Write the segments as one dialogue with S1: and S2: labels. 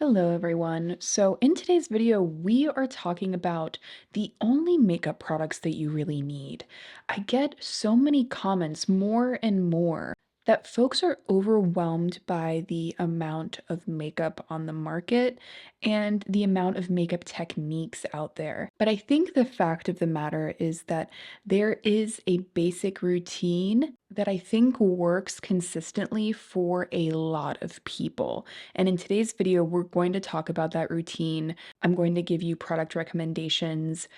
S1: Hello everyone. So in today's video, we are talking about the only makeup products that you really need. I get so many comments more and more that folks are overwhelmed by the amount of makeup on the market and the amount of makeup techniques out there. But I think the fact of the matter is that there is a basic routine that I think works consistently for a lot of people. And in today's video, we're going to talk about that routine. I'm going to give you product recommendations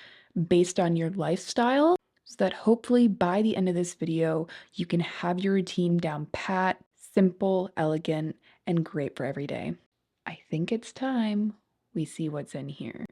S1: based on your lifestyle so that hopefully by the end of this video, you can have your routine down pat, simple, elegant, and great for every day. I think it's time we see what's in here.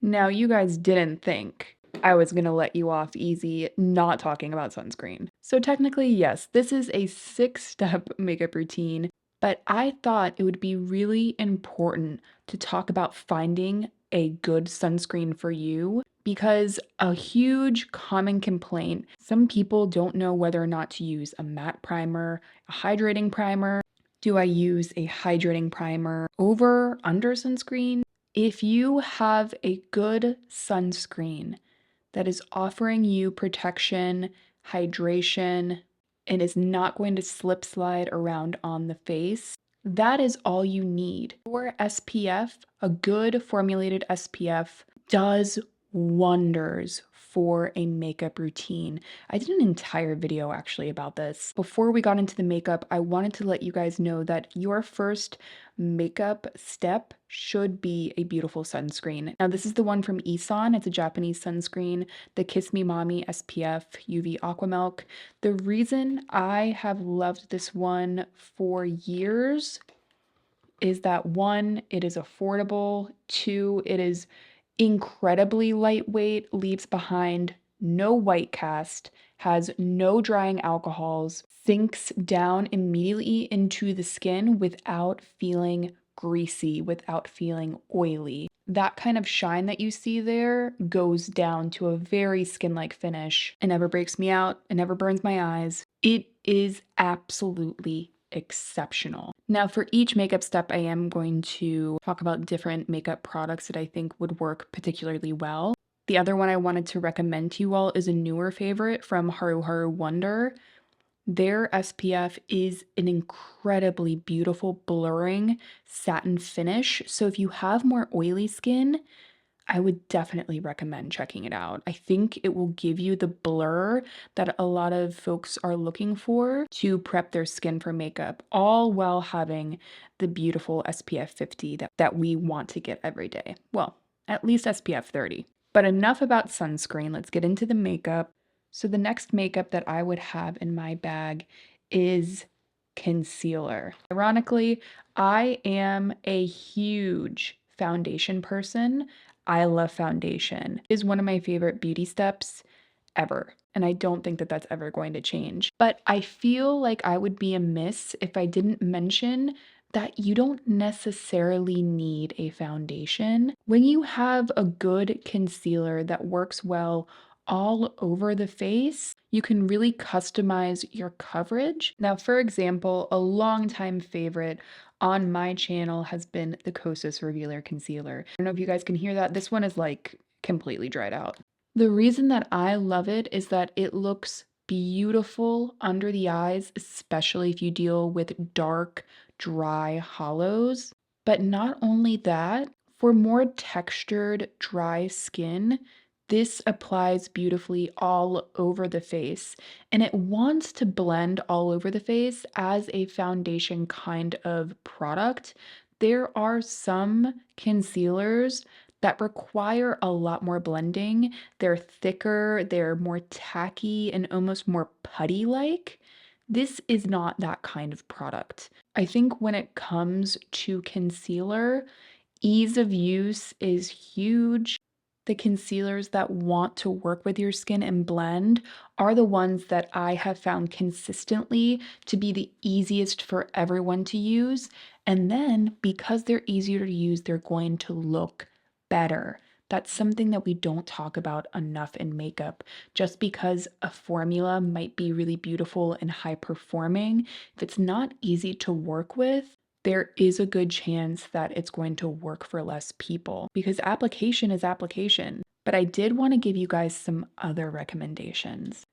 S1: Now, you guys didn't think I was gonna let you off easy not talking about sunscreen. So technically, yes, this is a 6-step makeup routine, but I thought it would be really important to talk about finding a good sunscreen for you because a huge common complaint, some people don't know whether or not to use a matte primer, a hydrating primer. Do I use a hydrating primer over under sunscreen? If you have a good sunscreen that is offering you protection, hydration, and is not going to slip slide around on the face, that is all you need. Your SPF, a good formulated SPF, does wonders for a makeup routine. I did an entire video actually about this. Before we got into the makeup, I wanted to let you guys know that your first makeup step should be a beautiful sunscreen. Now, this is the one from Isan. It's a Japanese sunscreen, the Kiss Me Mommy SPF UV Aqua Milk. The reason I have loved this one for years is that one, it is affordable, two, it is incredibly lightweight, leaves behind no white cast, has no drying alcohols, sinks down immediately into the skin without feeling greasy, without feeling oily. That kind of shine that you see there goes down to a very skin-like finish. It never breaks me out, it never burns my eyes. It is absolutely exceptional. Now, for each makeup step, I am going to talk about different makeup products that I think would work particularly well. The other one I wanted to recommend to you all is a newer favorite from Haru Haru Wonder. Their SPF is an incredibly beautiful blurring satin finish. So if you have more oily skin, I would definitely recommend checking it out. I think it will give you the blur that a lot of folks are looking for to prep their skin for makeup, all while having the beautiful SPF 50 that we want to get every day. Well, at least SPF 30. But enough about sunscreen. Let's get into the makeup. So the next makeup that I would have in my bag is concealer. Ironically, I am a huge foundation person. I love foundation. It is one of my favorite beauty steps ever. And I don't think that that's ever going to change. But I feel like I would be amiss if I didn't mention that you don't necessarily need a foundation. When you have a good concealer that works well all over the face, you can really customize your coverage. Now, for example, a longtime favorite on my channel has been the Kosas Revealer Concealer. I don't know if you guys can hear that. This one is like completely dried out. The reason that I love it is that it looks beautiful under the eyes, especially if you deal with dark, dry hollows. But not only that, for more textured, dry skin, this applies beautifully all over the face, and it wants to blend all over the face as a foundation kind of product. There are some concealers that require a lot more blending. They're thicker, they're more tacky, and almost more putty-like. This is not that kind of product. I think when it comes to concealer, ease of use is huge. The concealers that want to work with your skin and blend are the ones that I have found consistently to be the easiest for everyone to use. And then because they're easier to use, they're going to look better. That's something that we don't talk about enough in makeup. Just because a formula might be really beautiful and high performing, if it's not easy to work with, there is a good chance that it's going to work for less people because application is application. But I did want to give you guys some other recommendations.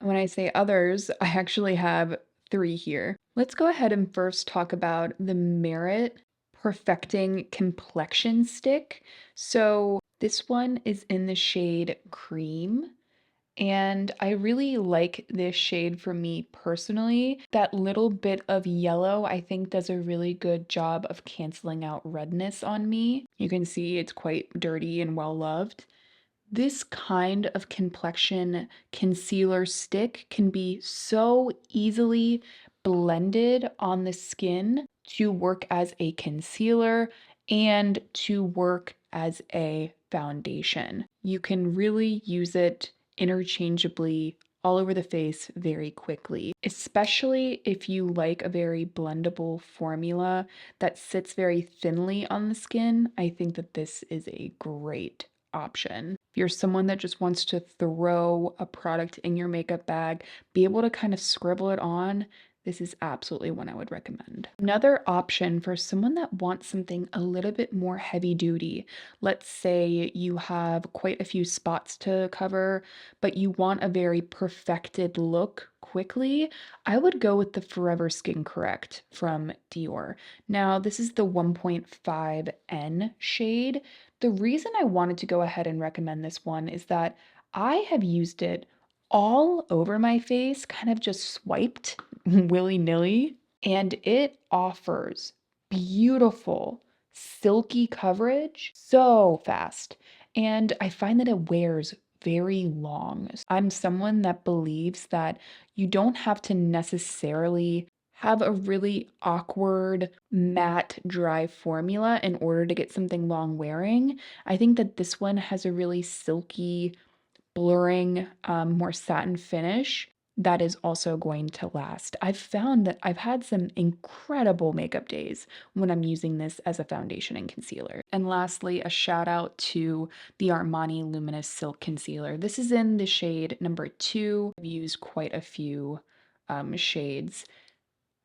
S1: When I say others, I actually have three here. Let's go ahead and first talk about the Merit Perfecting Complexion Stick. So this one is in the shade Cream. And I really like this shade for me personally. That little bit of yellow, I think, does a really good job of canceling out redness on me. You can see it's quite dirty and well loved. This kind of complexion concealer stick can be so easily blended on the skin to work as a concealer and to work as a foundation. You can really use it interchangeably all over the face very quickly, especially if you like a very blendable formula that sits very thinly on the skin. I think that this is a great option. If you're someone that just wants to throw a product in your makeup bag, be able to kind of scribble it on, this is absolutely one I would recommend. Another option for someone that wants something a little bit more heavy duty. Let's say you have quite a few spots to cover, but you want a very perfected look quickly. I would go with the Forever Skin Correct from Dior. Now, this is the 1.5N shade. The reason I wanted to go ahead and recommend this one is that I have used it all over my face, kind of just swiped willy-nilly, and it offers beautiful, silky coverage so fast. And I find that it wears very long. I'm someone that believes that you don't have to necessarily have a really awkward matte dry formula in order to get something long wearing. I think that this one has a really silky, blurring, more satin finish that is also going to last. I've found that I've had some incredible makeup days when I'm using this as a foundation and concealer. And lastly, a shout out to the Armani Luminous Silk Concealer. This is in the shade number 2. I've used quite a few shades.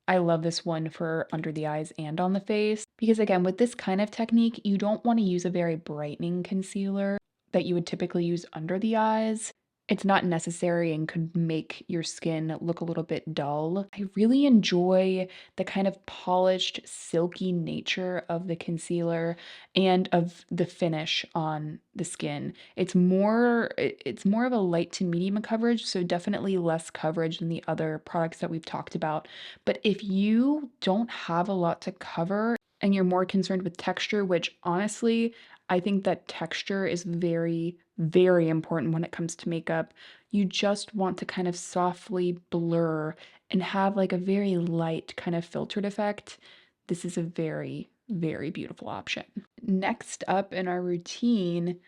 S1: I love this one for under the eyes and on the face because again, with this kind of technique, you don't want to use a very brightening concealer that you would typically use under the eyes. It's not necessary and could make your skin look a little bit dull. I really enjoy the kind of polished, silky nature of the concealer and of the finish on the skin. It's more of a light to medium coverage, so definitely less coverage than the other products that we've talked about. But if you don't have a lot to cover and you're more concerned with texture, which honestly, I think that texture is very, very important when it comes to makeup. You just want to kind of softly blur and have like a very light kind of filtered effect. This is a very, very beautiful option. Next up in our routine,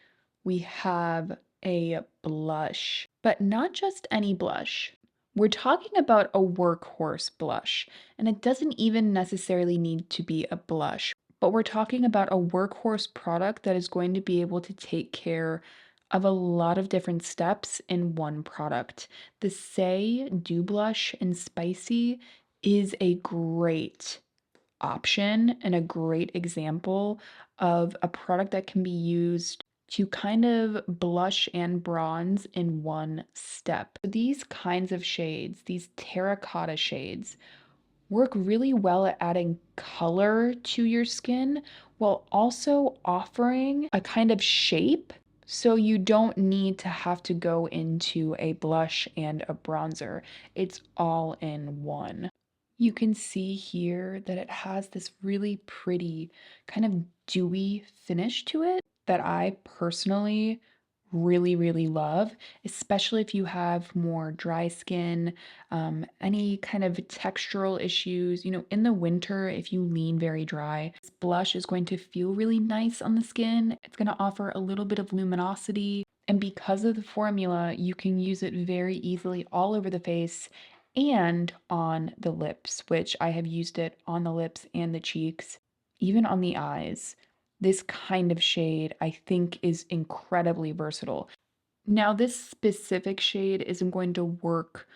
S1: we have a blush, but not just any blush. We're talking about a workhorse blush, and it doesn't even necessarily need to be a blush, but we're talking about a workhorse product that is going to be able to take care of a lot of different steps in one product. The Say Dew Blush in Spicy is a great option and a great example of a product that can be used to kind of blush and bronze in one step. These kinds of shades, these terracotta shades, work really well at adding color to your skin while also offering a kind of shape. So you don't need to have to go into a blush and a bronzer. It's all in one. You can see here that it has this really pretty kind of dewy finish to it that I personally really, really love, especially if you have more dry skin, any kind of textural issues. In the winter, if you lean very dry, this blush is going to feel really nice on the skin. It's going to offer a little bit of luminosity. And because of the formula, you can use it very easily all over the face and on the lips, which I have used it on the lips and the cheeks, even on the eyes. This kind of shade, I think, is incredibly versatile. Now, this specific shade isn't going to work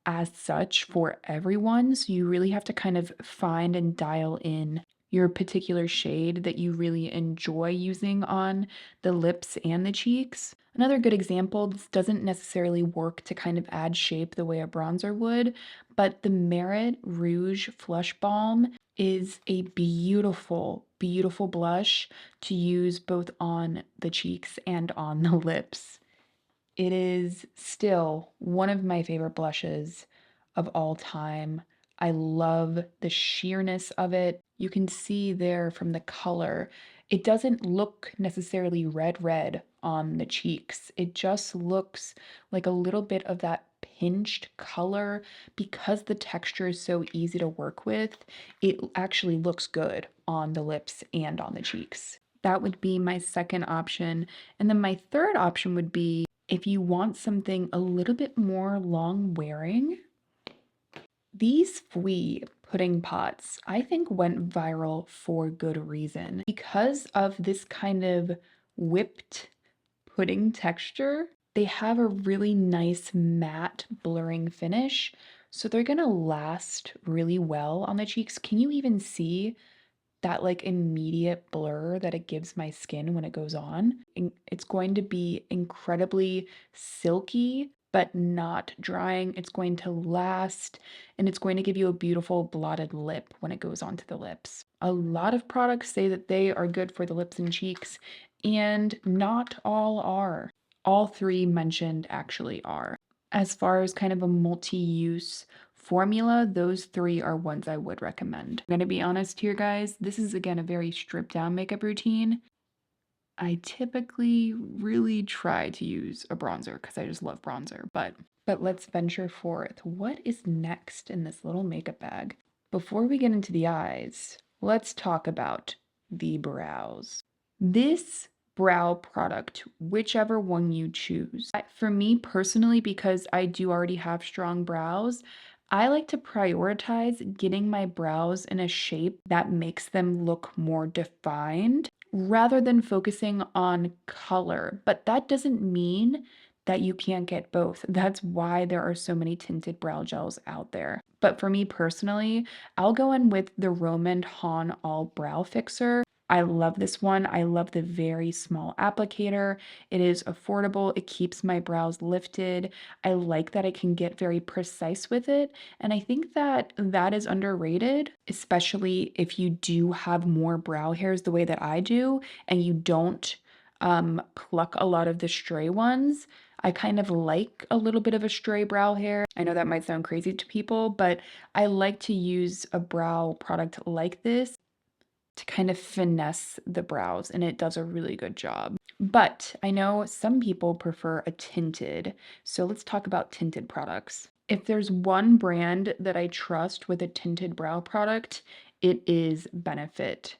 S1: as such for everyone. So you really have to kind of find and dial in your particular shade that you really enjoy using on the lips and the cheeks. Another good example, this doesn't necessarily work to kind of add shape the way a bronzer would, but the Merit Rouge Flush Balm is a beautiful, beautiful blush to use both on the cheeks and on the lips. It is still one of my favorite blushes of all time. I love the sheerness of it. You can see there from the color, it doesn't look necessarily red on the cheeks. It just looks like a little bit of that pinched color. Because the texture is so easy to work with, it actually looks good on the lips and on the cheeks. That would be my second option. And then my third option would be if you want something a little bit more long wearing. These Fui pudding pots, I think, went viral for good reason. Because of this kind of whipped pudding texture, they have a really nice matte blurring finish. So they're gonna last really well on the cheeks. Can you even see that like immediate blur that it gives my skin when it goes on? And it's going to be incredibly silky, but not drying. It's going to last, and it's going to give you a beautiful blotted lip when it goes onto the lips. A lot of products say that they are good for the lips and cheeks, and not all are. All three mentioned actually are. As far as kind of a multi-use formula, those three are ones I would recommend. I'm gonna be honest here, guys. This is, again, a very stripped down makeup routine. I typically really try to use a bronzer because I just love bronzer, but let's venture forth. What is next in this little makeup bag? Before we get into the eyes, let's talk about the brows. This brow product, whichever one you choose. For me personally, because I do already have strong brows, I like to prioritize getting my brows in a shape that makes them look more defined rather than focusing on color. But that doesn't mean that you can't get both. That's why there are so many tinted brow gels out there. But for me personally, I'll go in with the Roman Han All Brow Fixer. I love this one. I love the very small applicator. It is affordable. It keeps my brows lifted. I like that I can get very precise with it. And I think that that is underrated, especially if you do have more brow hairs the way that I do, and you don't pluck a lot of the stray ones. I kind of like a little bit of a stray brow hair. I know that might sound crazy to people, but I like to use a brow product like this to kind of finesse the brows, and it does a really good job. But I know some people prefer a tinted, so let's talk about tinted products. If there's one brand that I trust with a tinted brow product, it is Benefit.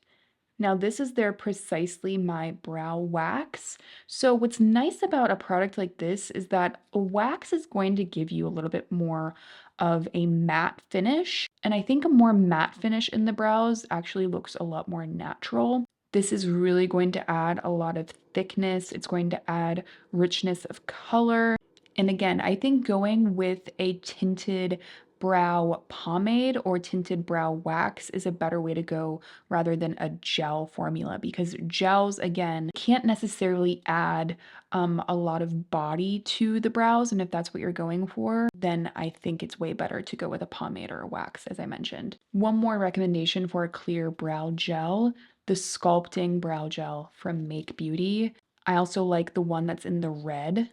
S1: Now, this is their Precisely My Brow Wax. So what's nice about a product like this is that a wax is going to give you a little bit more of a matte finish. And I think a more matte finish in the brows actually looks a lot more natural. This is really going to add a lot of thickness. It's going to add richness of color. And again, I think going with a tinted brow pomade or tinted brow wax is a better way to go rather than a gel formula, because gels, again, can't necessarily add a lot of body to the brows. And if that's what you're going for, then I think it's way better to go with a pomade or a wax, as I mentioned. One more recommendation for a clear brow gel, the Sculpting Brow Gel from Make Beauty. I also like the one that's in the red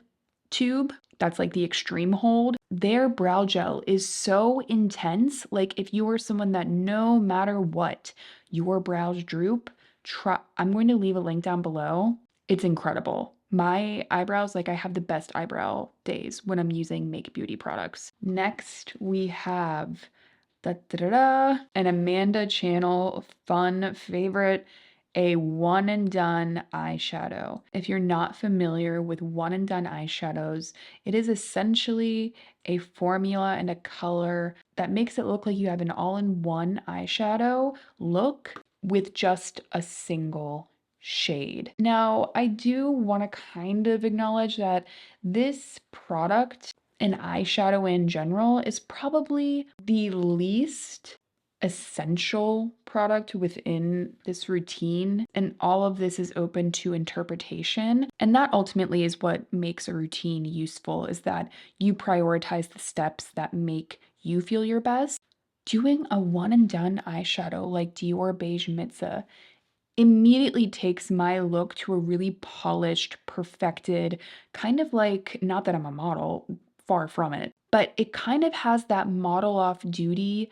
S1: tube. That's like the extreme hold. Their brow gel is so intense. Like if you are someone that no matter what, your brows droop, I'm going to leave a link down below. It's incredible. My eyebrows, like I have the best eyebrow days when I'm using Make Beauty products. Next, we have an Amanda Channel fun favorite, a one and done eyeshadow. If you're not familiar with one and done eyeshadows, it is essentially a formula and a color that makes it look like you have an all-in-one eyeshadow look with just a single shade. Now, I do want to kind of acknowledge that this product And eyeshadow in general is probably the least essential product within this routine. And all of this is open to interpretation. And that ultimately is what makes a routine useful, is that you prioritize the steps that make you feel your best. Doing a one and done eyeshadow like Dior Beige Mitzah immediately takes my look to a really polished, perfected, kind of like, not that I'm a model, far from it, but it kind of has that model off duty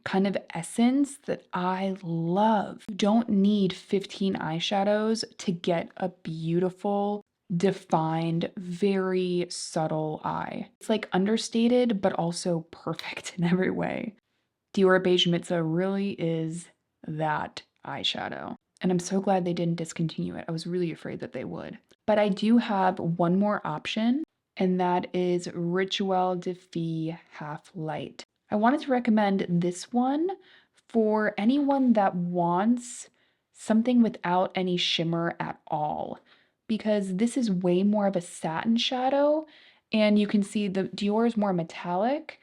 S1: kind of essence that I love. You don't need 15 eyeshadows to get a beautiful, defined, very subtle eye. It's like understated, but also perfect in every way. Dior Beige Mitzvah really is that eyeshadow. And I'm so glad they didn't discontinue it. I was really afraid that they would. But I do have one more option, and that is Rituel de Fille Half Light. I wanted to recommend this one for anyone that wants something without any shimmer at all, because this is way more of a satin shadow, and you can see the Dior is more metallic,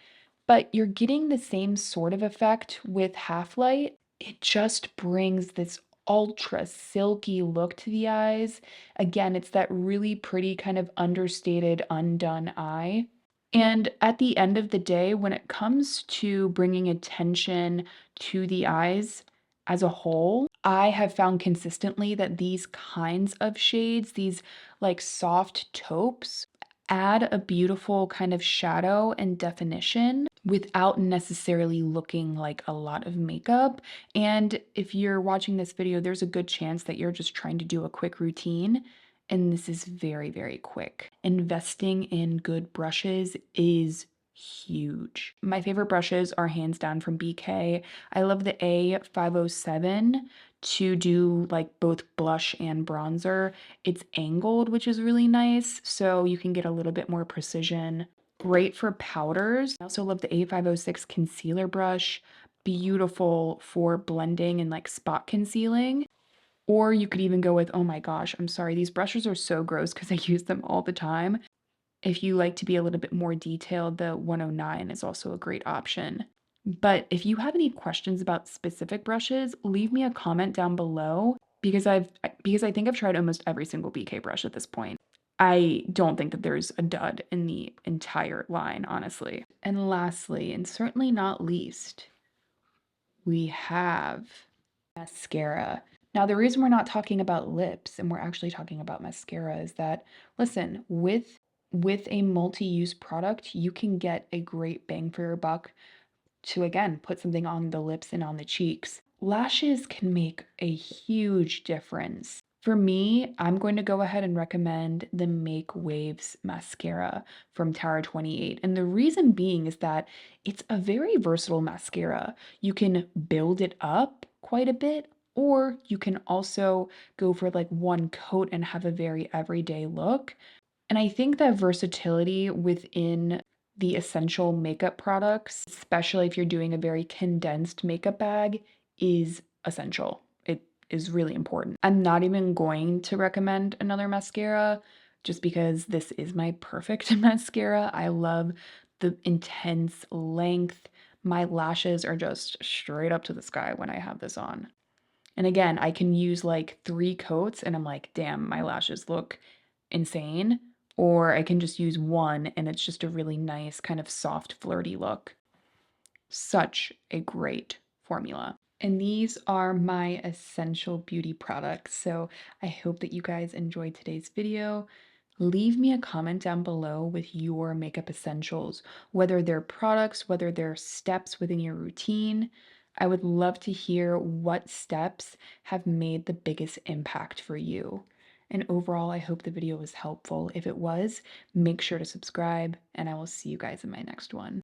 S1: but you're getting the same sort of effect with Half Light. It just brings this ultra silky look to the eyes. Again, it's that really pretty kind of understated, undone eye. And at the end of the day, when it comes to bringing attention to the eyes as a whole, I have found consistently that these kinds of shades, these like soft taupes, add a beautiful kind of shadow and definition without necessarily looking like a lot of makeup. And if you're watching this video, there's a good chance that you're just trying to do a quick routine. And this is very, very quick. Investing in good brushes is huge. My favorite brushes are hands down from BK. I love the A507 to do like both blush and bronzer. It's angled, which is really nice, so you can get a little bit more precision. Great for powders. I also love the A506 concealer brush. Beautiful for blending and like spot concealing. Or you could even go with, oh my gosh, I'm sorry, these brushes are so gross because I use them all the time. If you like to be a little bit more detailed, the 109 is also a great option. But if you have any questions about specific brushes, leave me a comment down below because I think I've tried almost every single BK brush at this point. I don't think that there's a dud in the entire line, honestly. And lastly, and certainly not least, we have mascara. Now, the reason we're not talking about lips and we're actually talking about mascara is that, listen, with a multi-use product, you can get a great bang for your buck to again put something on the lips and on the cheeks. Lashes can make a huge difference. For me, I'm going to go ahead and recommend the Make Waves mascara from Tower 28. And the reason being is that it's a very versatile mascara. You can build it up quite a bit, or you can also go for like one coat and have a very everyday look. And I think that versatility within the essential makeup products, especially if you're doing a very condensed makeup bag, is essential. It is really important. I'm not even going to recommend another mascara just because this is my perfect mascara. I love the intense length. My lashes are just straight up to the sky when I have this on. And again, I can use like 3 coats and I'm like, damn, my lashes look insane. Or I can just use one and it's just a really nice kind of soft, flirty look. Such a great formula. And these are my essential beauty products. So I hope that you guys enjoyed today's video. Leave me a comment down below with your makeup essentials, whether they're products, whether they're steps within your routine. I would love to hear what steps have made the biggest impact for you. And overall, I hope the video was helpful. If it was, make sure to subscribe, and I will see you guys in my next one.